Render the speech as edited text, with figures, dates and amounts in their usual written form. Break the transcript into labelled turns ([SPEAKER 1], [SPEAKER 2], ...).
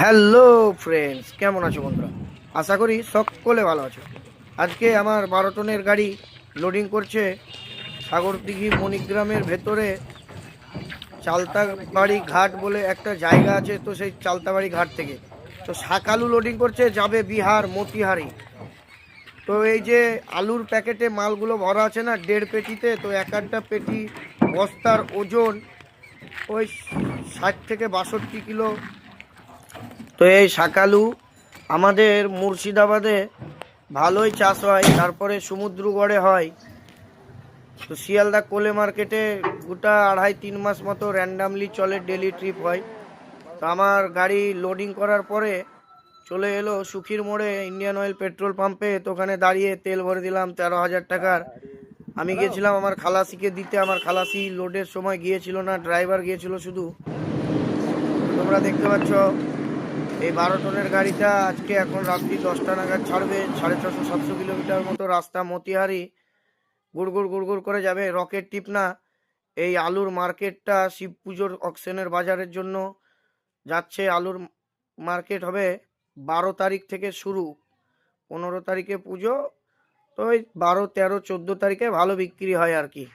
[SPEAKER 1] Hello friends, কেমন আছো বন্ধুরা? আশা করি সকলে ভালো আছো। আজকে আমার 12 টনের গাড়ি লোডিং করছে সাগরদিঘি মণিগ্রামের ভেতরে চালতাবাড়ি ঘাট বলে একটা জায়গা আছে, তো সেই চালতাবাড়ি ঘাট থেকে তো শাকালু লোডিং করছে, যাবে বিহার মতিহারি। তো এই যে আলুর প্যাকেটে মালগুলো ভরা আছে না 1.5 পেটিতে, তো এক একটা পেটি বস্তার ওজন ওই 60 থেকে 62 কিলো। তো এই শাকালু আমাদের মুর্শিদাবাদে ভালোই চাষ হয়, তারপরে সমুদ্রগড়ে হয়। তো শিয়ালদা কোলে মার্কেটে গোটা 2.5-3 মাস মতো র্যান্ডামলি চলে, ডেলি ট্রিপ হয়। তো আমার গাড়ি লোডিং করার পরে চলে এলো সুখীর মোড়ে ইন্ডিয়ান অয়েল পেট্রোল পাম্পে। তো ওখানে দাঁড়িয়ে তেল ভরে দিলাম 13,000 টাকার। আমি গিয়েছিলাম আমার খালাসিকে দিতে, আমার খালাসি লোডের সময় গিয়েছিল না, ড্রাইভার গিয়েছিল শুধু। তোমরা দেখতে পাচ্ছ এই 12 টনের গাড়িটা আজকে এখন রাত্রি 10টা নাগাদ ছাড়বে। 650-700 কিলোমিটার মতো রাস্তা মতিহারি, গুড়গুড় গুড়গুড় করে যাবে, রকেট টিপ না। এই আলুর মার্কেটটা শিব পুজোর অকশনের বাজারের জন্য যাচ্ছে। আলুর মার্কেট হবে 12 তারিখ থেকে শুরু, 15 তারিখে পুজো। তো ওই 12, 13, 14 তারিখে ভালো বিক্রি হয় আর কি।